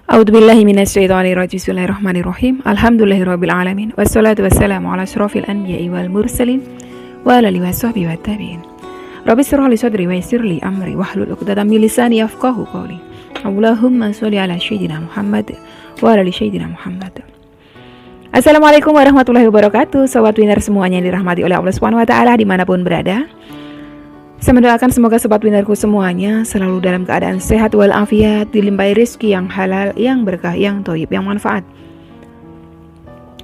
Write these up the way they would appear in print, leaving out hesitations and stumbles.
A'udzubillahi minasyaitonirrajim. Bismillahirrahmanirrahim. Alhamdulillahirabbil alamin. Wassalatu wassalamu ala asyrofil anbiya'i wal mursalin wa ala alihi washabbihi wattabi'in. Rabbi shrah li sadri wa yassir li amri wahlul 'uqdatam min lisani yafqahu qawli. Allahumma sholli ala sayyidina Muhammad wa ala ali sayyidina Muhammad. Assalamualaikum warahmatullahi wabarakatuh. Sobat winner semuanya yang dirahmati oleh Allah Subhanahu wa taala dimanapun berada. Saya mendoakan semoga sobat winnerku semuanya selalu dalam keadaan sehat walafiat, dilimpahi rezeki yang halal, yang berkah, yang thayyib, yang manfaat.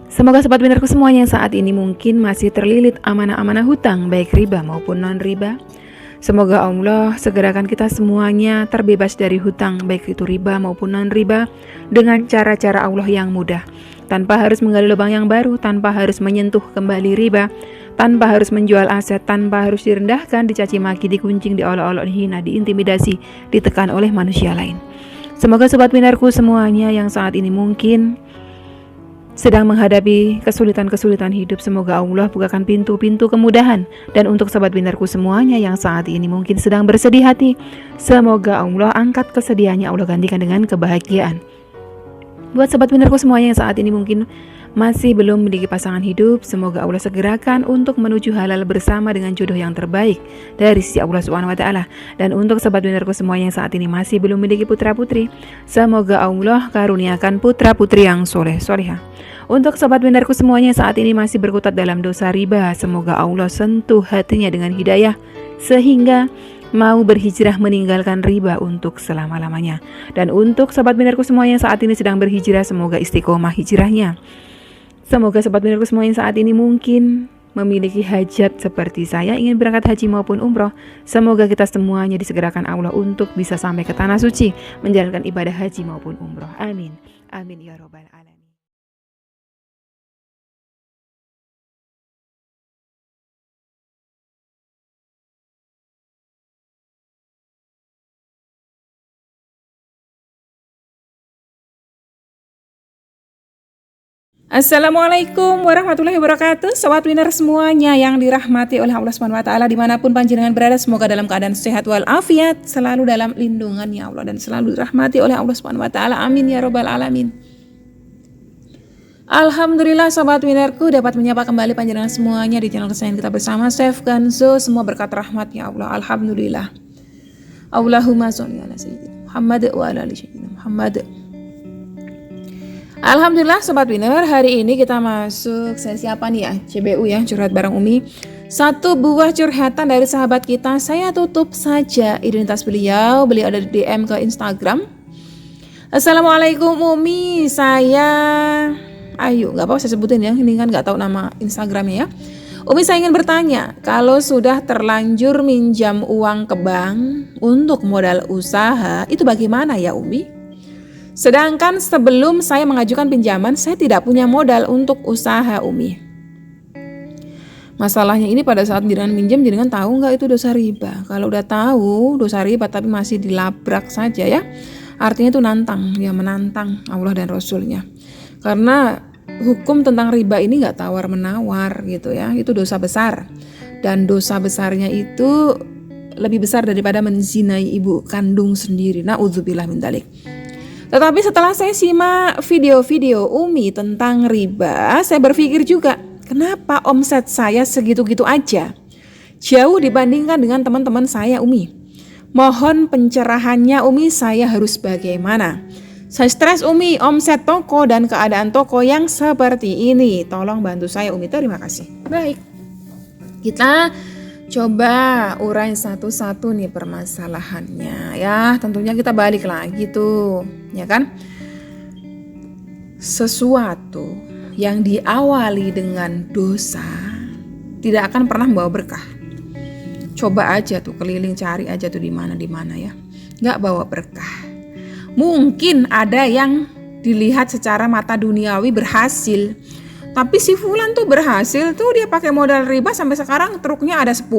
Semoga sobat winnerku semuanya yang saat ini mungkin masih terlilit amanah-amanah hutang, baik riba maupun non-riba. Semoga Allah segerakan kita semuanya terbebas dari hutang, baik itu riba maupun non-riba, dengan cara-cara Allah yang mudah, tanpa harus menggali lubang yang baru, tanpa harus menyentuh kembali riba, tanpa harus menjual aset, tanpa harus direndahkan, dicaci maki, dikuncing, diolok-olok, dihina, diintimidasi, ditekan oleh manusia lain. Semoga sobat winnerku semuanya yang saat ini mungkin sedang menghadapi kesulitan-kesulitan hidup, semoga Allah bukakan pintu-pintu kemudahan. Dan untuk sobat winnerku semuanya yang saat ini mungkin sedang bersedih hati, semoga Allah angkat kesedihannya, Allah gantikan dengan kebahagiaan. Buat sobat winnerku semuanya yang saat ini mungkin masih belum memiliki pasangan hidup, semoga Allah segerakan untuk menuju halal bersama dengan jodoh yang terbaik dari sisi Allah Subhanahu wa taala. Dan untuk sobat winnerku semuanya yang saat ini masih belum memiliki putra-putri, semoga Allah karuniakan putra-putri yang soleh-solehah. Untuk sobat winnerku semuanya yang saat ini masih berkutat dalam dosa riba, semoga Allah sentuh hatinya dengan hidayah sehingga mau berhijrah meninggalkan riba untuk selama-lamanya. Dan untuk sobat winnerku semuanya yang saat ini sedang berhijrah, semoga istiqomah hijrahnya. Semoga sobat winnerku semuanya yang saat ini mungkin memiliki hajat seperti saya, ingin berangkat haji maupun umroh, semoga kita semuanya disegerakan Allah untuk bisa sampai ke tanah suci menjalankan ibadah haji maupun umroh. Amin. Amin ya robbal alamin. Assalamualaikum warahmatullahi wabarakatuh. Sobat winner semuanya yang dirahmati oleh Allah Subhanahu wa taala dimanapun panjenengan berada, semoga dalam keadaan sehat walafiat, selalu dalam lindungan-Nya Allah dan selalu dirahmati oleh Allah Subhanahu wa taala. Amin ya robbal alamin. Alhamdulillah sobat winnerku dapat menyapa kembali panjenengan semuanya di channel kesayangan kita bersama Chef Ganzo. Semua berkat rahmat-Nya Allah. Alhamdulillah. Allahumma sholli ala sayyidina Muhammad wa ala ali sayyidina Muhammad. Alhamdulillah sobat winner, hari ini kita masuk sesi apa nih ya? CBU ya, curhat bareng Umi. Satu buah curhatan dari sahabat kita, saya tutup saja identitas beliau ada di DM ke Instagram. Assalamualaikum Umi, saya Ayu, gak apa-apa saya sebutin ya, ini kan gak tahu nama Instagramnya ya. Umi, saya ingin bertanya, kalau sudah terlanjur minjam uang ke bank untuk modal usaha, itu bagaimana ya Umi? Sedangkan sebelum saya mengajukan pinjaman, saya tidak punya modal untuk usaha Umi. Masalahnya ini pada saat jenengan minjem, jenengan tahu nggak itu dosa riba? Kalau udah tahu dosa riba tapi masih dilabrak saja ya, artinya itu nantang, ya menantang Allah dan Rasulnya. Karena hukum tentang riba ini nggak tawar menawar gitu ya, itu dosa besar. Dan dosa besarnya itu lebih besar daripada menzinai ibu kandung sendiri. Na'udzubillah min dzalik. Tetapi setelah saya simak video-video Umi tentang riba, saya berpikir juga, kenapa omset saya segitu-gitu aja? Jauh dibandingkan dengan teman-teman saya Umi. Mohon pencerahannya Umi, saya harus bagaimana? Saya stres Umi, omset toko dan keadaan toko yang seperti ini. Tolong bantu saya Umi, terima kasih. Baik, kita coba urai satu-satu nih permasalahannya ya. Tentunya kita balik lagi tuh, ya kan? Sesuatu yang diawali dengan dosa tidak akan pernah membawa berkah. Coba aja tuh keliling cari aja tuh di mana ya. Nggak bawa berkah. Mungkin ada yang dilihat secara mata duniawi berhasil. Tapi si Fulan tuh berhasil tuh, dia pakai modal riba sampai sekarang truknya ada 10,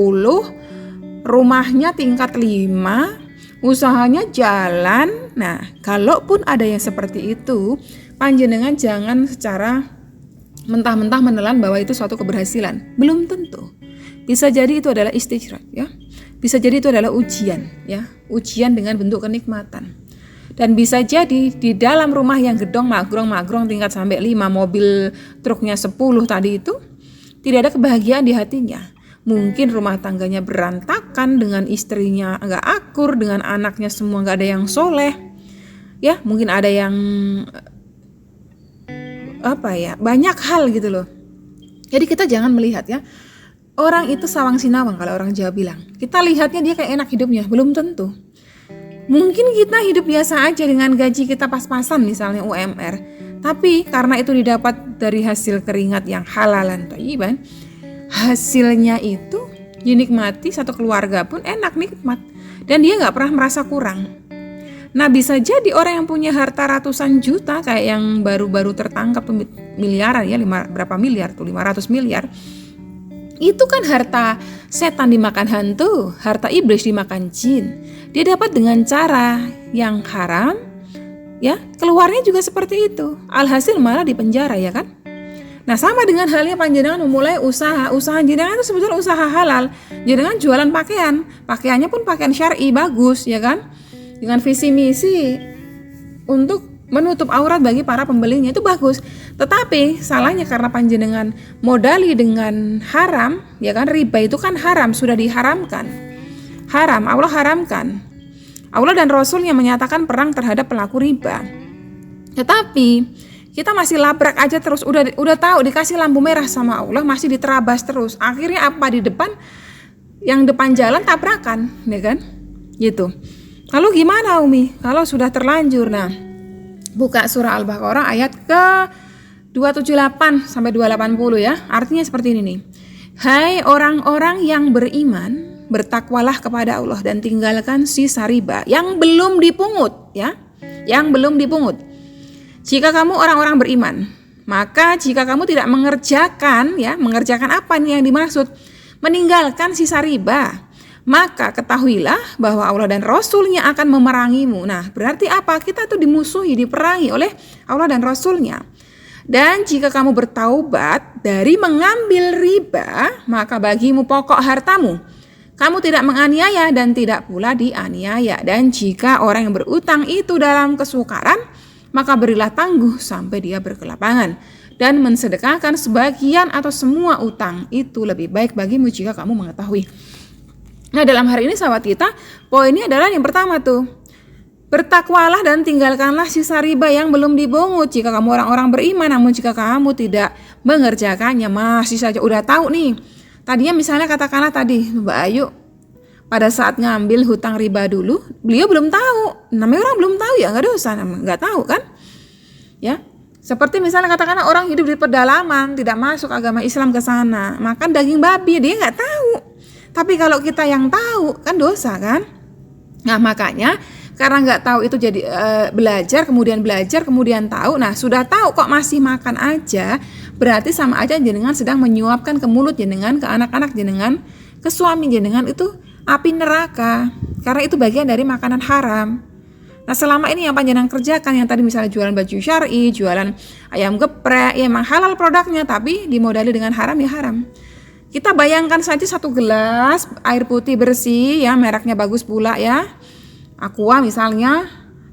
rumahnya tingkat 5, usahanya jalan. Nah, kalaupun ada yang seperti itu, panjenengan jangan secara mentah-mentah menelan bahwa itu suatu keberhasilan. Belum tentu. Bisa jadi itu adalah istijrah ya. Bisa jadi itu adalah ujian ya, ujian dengan bentuk kenikmatan. Dan bisa jadi di dalam rumah yang gedong magrong tingkat sampai 5, mobil truknya 10 tadi itu, tidak ada kebahagiaan di hatinya. Mungkin rumah tangganya berantakan, dengan istrinya nggak akur, dengan anaknya semua nggak ada yang soleh. Ya, mungkin ada yang banyak hal gitu loh. Jadi kita jangan melihat ya, orang itu sawang sinawang kalau orang Jawa bilang. Kita lihatnya dia kayak enak hidupnya, belum tentu. Mungkin kita hidup biasa aja dengan gaji kita pas-pasan misalnya UMR. Tapi karena itu didapat dari hasil keringat yang halalan thayyiban, hasilnya itu dinikmati satu keluarga pun enak, nikmat. Dan dia gak pernah merasa kurang. Nah, bisa jadi orang yang punya harta ratusan juta, kayak yang baru-baru tertangkap tuh miliaran ya, berapa miliar tuh, 500 miliar. Itu kan harta setan dimakan hantu, harta iblis dimakan jin. Dia dapat dengan cara yang haram, ya, keluarnya juga seperti itu. Alhasil malah dipenjara, ya kan? Nah, sama dengan halnya panjenengan memulai usaha jenengan itu sebetulnya usaha halal. Jenengan jualan pakaian, pakaiannya pun pakaian syar'i bagus, ya kan? Dengan visi misi untuk menutup aurat bagi para pembelinya, itu bagus. Tetapi salahnya karena panjenengan modali dengan haram, ya kan, riba itu kan haram, sudah diharamkan. Haram, Allah haramkan. Allah dan Rasulnya menyatakan perang terhadap pelaku riba. Tetapi kita masih labrak aja terus, udah tahu dikasih lampu merah sama Allah, masih diterabas terus. Akhirnya apa, di depan, yang depan jalan tabrakan, ya kan? Gitu. Lalu gimana Umi kalau sudah terlanjur? Nah, buka surah Al-Baqarah ayat ke 278 sampai 280 ya. Artinya seperti ini nih. Hai orang-orang yang beriman, bertakwalah kepada Allah dan tinggalkan sisa riba yang belum dipungut ya. Yang belum dipungut. Jika kamu orang-orang beriman, maka jika kamu tidak mengerjakan apa nih yang dimaksud? Meninggalkan sisa riba. Maka ketahuilah bahwa Allah dan Rasulnya akan memerangimu. Nah, berarti apa? Kita tuh dimusuhi, diperangi oleh Allah dan Rasulnya. Dan jika kamu bertaubat dari mengambil riba, maka bagimu pokok hartamu. Kamu tidak menganiaya dan tidak pula dianiaya. Dan jika orang yang berutang itu dalam kesukaran, maka berilah tangguh sampai dia berkelapangan. Dan mensedekahkan sebagian atau semua utang. Itu lebih baik bagimu jika kamu mengetahui. Nah, dalam hari ini sahabat kita, poinnya adalah yang pertama tuh, bertakwalah dan tinggalkanlah sisa riba yang belum dibungut. Jika kamu orang-orang beriman, namun jika kamu tidak mengerjakannya, masih saja udah tahu nih. Tadinya misalnya katakanlah tadi Mbak Ayu pada saat ngambil hutang riba dulu, beliau belum tahu. Namanya orang belum tahu ya, nggak dosa, nggak tahu kan? Ya, seperti misalnya katakanlah orang hidup di pedalaman, tidak masuk agama Islam ke sana, makan daging babi, dia nggak tahu. Tapi kalau kita yang tahu kan dosa kan? Nah, makanya karena nggak tahu itu jadi belajar kemudian tahu. Nah, sudah tahu kok masih makan aja, berarti sama aja jenengan sedang menyuapkan ke mulut jenengan, ke anak-anak jenengan, ke suami jenengan, itu api neraka. Karena itu bagian dari makanan haram. Nah, selama ini yang panjenengan kerjakan, yang tadi misalnya jualan baju syar'i, jualan ayam geprek, ya emang halal produknya, tapi dimodali dengan haram ya haram. Kita bayangkan saja satu gelas air putih bersih ya, mereknya bagus pula ya, Aqua misalnya,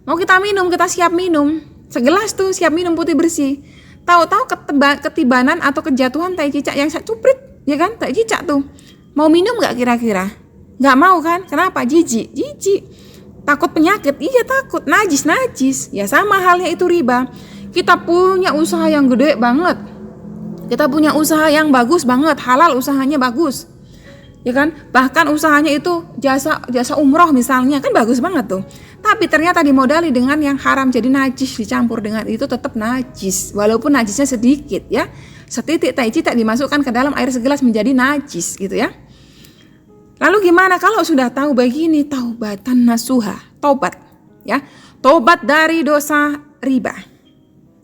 mau kita minum, kita siap minum, segelas tuh siap minum putih bersih. Tahu-tahu ketibanan atau kejatuhan tai cicak yang cuprit, ya kan, tai cicak tuh. Mau minum nggak kira-kira? Nggak mau kan? Kenapa? Jijik. Takut penyakit? Iya takut. Najis. Ya sama halnya itu riba. Kita punya usaha yang gede banget. Kita punya usaha yang bagus banget, halal usahanya bagus. Ya kan? Bahkan usahanya itu jasa umroh misalnya, kan bagus banget tuh. Tapi ternyata dimodali dengan yang haram, jadi najis, dicampur dengan itu tetap najis. Walaupun najisnya sedikit ya. Setitik tai cicak dimasukkan ke dalam air segelas menjadi najis gitu ya. Lalu gimana kalau sudah tahu begini? Taubatan nasuha, tobat ya. Tobat dari dosa riba.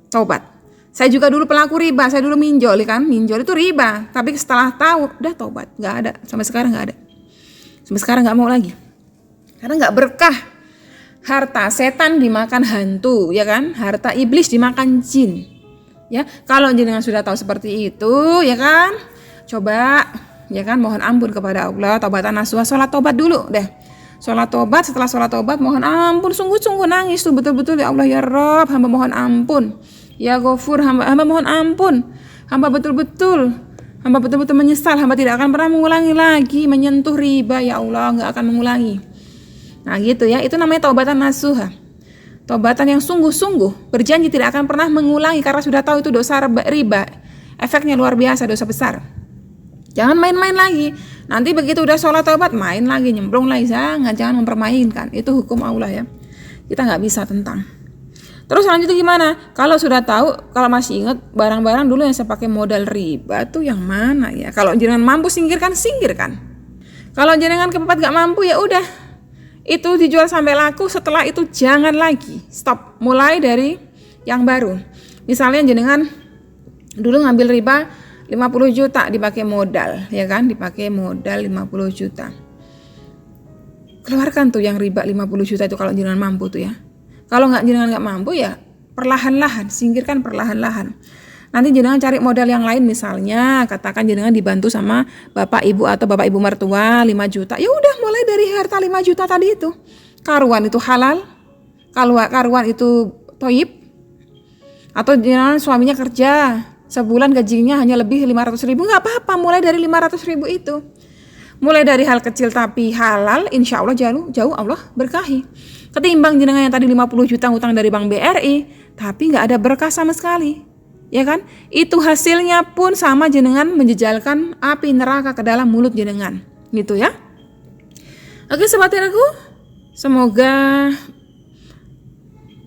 Tobat. Saya juga dulu pelaku riba, saya dulu minjol kan, minjol itu riba. Tapi setelah tahu, udah tobat, nggak ada, sampai sekarang nggak ada, sampai sekarang nggak mau lagi, karena nggak berkah. Harta setan dimakan hantu, ya kan? Harta iblis dimakan jin, ya. Kalau jenengan sudah tahu seperti itu, ya kan? Coba, ya kan, mohon ampun kepada Allah, taubatan nasuha, sholat tobat dulu deh. Sholat tobat, setelah sholat tobat mohon ampun, sungguh-sungguh nangis tuh betul-betul, ya Allah ya Rabb, hamba mohon ampun. Ya Ghafur, hamba mohon ampun. Hamba betul-betul menyesal, hamba tidak akan pernah mengulangi lagi menyentuh riba, ya Allah, nggak akan mengulangi. Nah gitu ya, itu namanya taubatan nasuha. Taubatan yang sungguh-sungguh, berjanji tidak akan pernah mengulangi karena sudah tahu itu dosa riba. Efeknya luar biasa, dosa besar. Jangan main-main lagi. Nanti begitu udah sholat taubat, main lagi, nyemplung lagi. Jangan mempermainkan. Itu hukum Allah ya. Kita nggak bisa tentang. Terus selanjutnya gimana? Kalau sudah tahu, kalau masih ingat barang-barang dulu yang saya pakai modal riba tuh yang mana ya? Kalau jenengan mampu singkirkan. Kalau jenengan kepepet gak mampu, ya udah. Itu dijual sampai laku, setelah itu jangan lagi. Stop. Mulai dari yang baru. Misalnya jenengan dulu ngambil riba 50 juta dipakai modal, ya kan? Dipakai modal 50 juta. Keluarkan tuh yang riba 50 juta itu kalau jenengan mampu tuh ya. Kalau jenengan nggak mampu ya perlahan-lahan, singkirkan perlahan-lahan. Nanti jenengan cari modal yang lain, misalnya katakan jenengan dibantu sama bapak ibu atau bapak ibu mertua 5 juta. Ya udah, mulai dari harta 5 juta tadi itu. Karuan itu halal, karuan itu toib. Atau jenengan suaminya kerja, sebulan gajinya hanya lebih 500 ribu, nggak apa-apa, mulai dari 500 ribu itu. Mulai dari hal kecil tapi halal, insya Allah jauh Allah berkahi. Ketimbang jenengan yang tadi 50 juta utang dari Bank BRI, tapi nggak ada berkah sama sekali. Ya kan? Itu hasilnya pun sama jenengan menjejalkan api neraka ke dalam mulut jenengan. Gitu ya. Oke sobat aku, semoga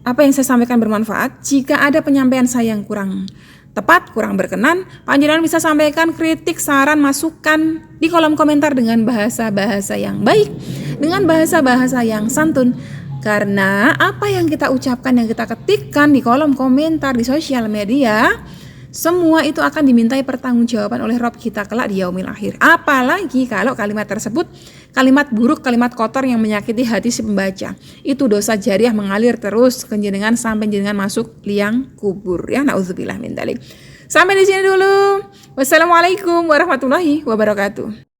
apa yang saya sampaikan bermanfaat. Jika ada penyampaian saya yang kurang tepat, kurang berkenan, panjenengan bisa sampaikan kritik, saran, masukan di kolom komentar dengan bahasa-bahasa yang baik, dengan bahasa-bahasa yang santun. Karena apa yang kita ucapkan, yang kita ketikkan di kolom komentar di sosial media, semua itu akan dimintai pertanggungjawaban oleh Rabb kita kelak di yaumil akhir. Apalagi kalau kalimat tersebut kalimat buruk, kalimat kotor yang menyakiti hati si pembaca. Itu dosa jariah mengalir terus ke jenengan sampai jenengan masuk liang kubur ya. Nauzubillah min dzalik. Sampai di sini dulu. Wassalamualaikum warahmatullahi wabarakatuh.